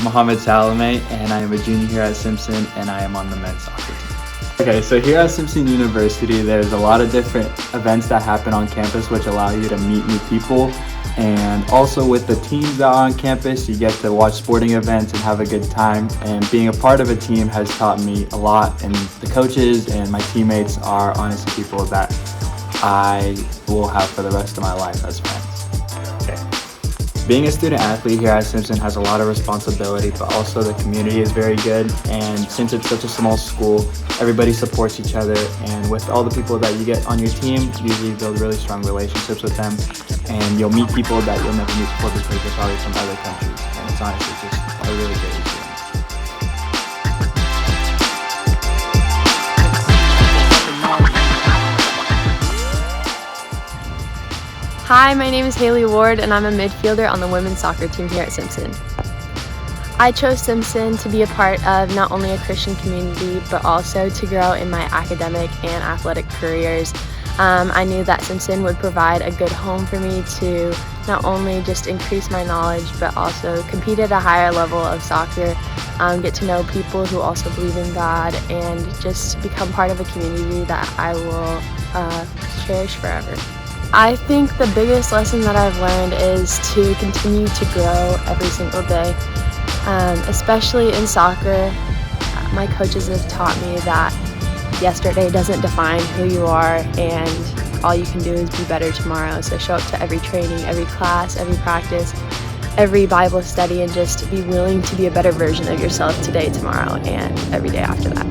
Mohammad Salaymeh, and I am a junior here at Simpson, and I am on the men's soccer team. Okay, so here at Simpson University, there's a lot of different events that happen on campus which allow you to meet new people. And also with the teams that are on campus, you get to watch sporting events and have a good time. And being a part of a team has taught me a lot. And the coaches and my teammates are honestly people that I will have for the rest of my life as friends. Being a student athlete here at Simpson has a lot of responsibility, but also the community is very good. And since it's such a small school, everybody supports each other. And with all the people that you get on your team, usually you build really strong relationships with them. And you'll meet people that you'll never meet before because they're probably from other countries. And it's honestly just a really great experience. Hi, my name is Haylee Ward, and I'm a midfielder on the women's soccer team here at Simpson. I chose Simpson to be a part of not only a Christian community, but also to grow in my academic and athletic careers. I knew that Simpson would provide a good home for me to not only just increase my knowledge, but also compete at a higher level of soccer, get to know people who also believe in God, and just become part of a community that I will cherish forever. I think the biggest lesson that I've learned is to continue to grow every single day, especially in soccer. My coaches have taught me that yesterday doesn't define who you are, and all you can do is be better tomorrow. So show up to every training, every class, every practice, every Bible study, and just be willing to be a better version of yourself today, tomorrow, and every day after that.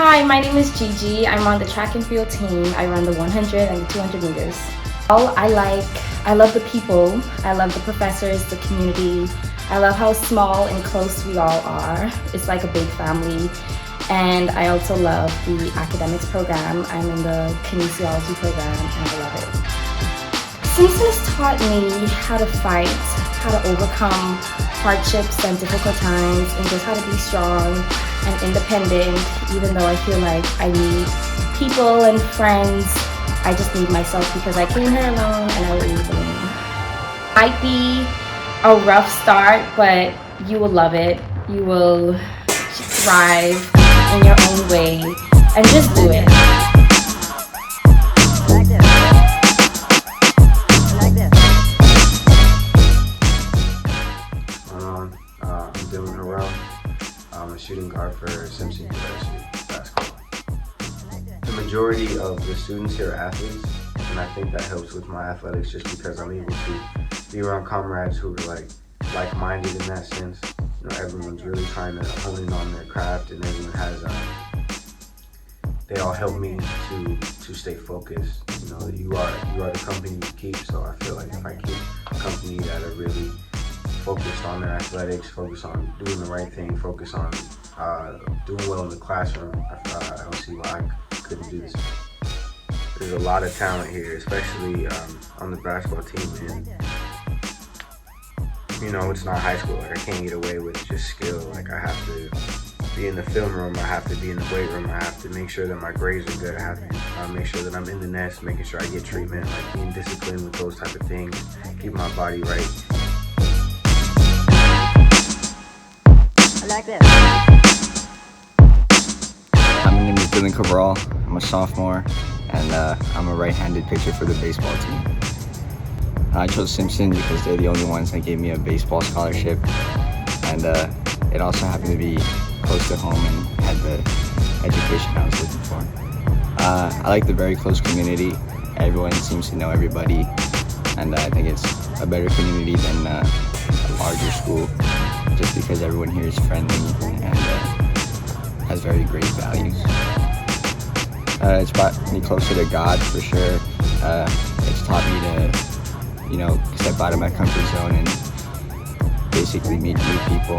Hi, my name is Gigi. I'm on the track and field team. I run the 100 and the 200 meters. I love the people. I love the professors, the community. I love how small and close we all are. It's like a big family. And I also love the academics program. I'm in the kinesiology program, and I love it. Simpson has taught me how to fight, how to overcome hardships and difficult times, and just how to be strong and independent. Even though I feel like I need people and friends, I just need myself because I came here alone and I will leave alone. Might be a rough start, but you will love it. You will thrive in your own way, and just do it. I'm Harrell. I'm a shooting guard for Simpson University basketball. The majority of the students here are athletes, and I think that helps with my athletics just because I'm able to be around comrades who are like-minded in that sense. You know, everyone's really trying to hone in on their craft, and everyone has they all help me to stay focused. You know, you are the company you keep, so I feel like if I keep company that are really focused on their athletics, focus on doing the right thing, focus on doing well in the classroom, I don't see why I couldn't do this. There's a lot of talent here, especially on the basketball team, and you know, it's not high school. Like, I can't get away with just skill. Like, I have to be in the film room, I have to be in the weight room, I have to make sure that my grades are good, I have to make sure that I'm in the nest, making sure I get treatment, like being disciplined with those type of things, keep my body right. Like this. My name is Cabral. I'm a sophomore, and I'm a right-handed pitcher for the baseball team. I chose Simpson because they're the only ones that gave me a baseball scholarship, and it also happened to be close to home and had the education I was looking for. I like the very close community. Everyone seems to know everybody, and I think it's a better community than a larger school, just because everyone here is friendly and has very great values. It's brought me closer to God for sure. It's taught me to, step out of my comfort zone and basically meet new people.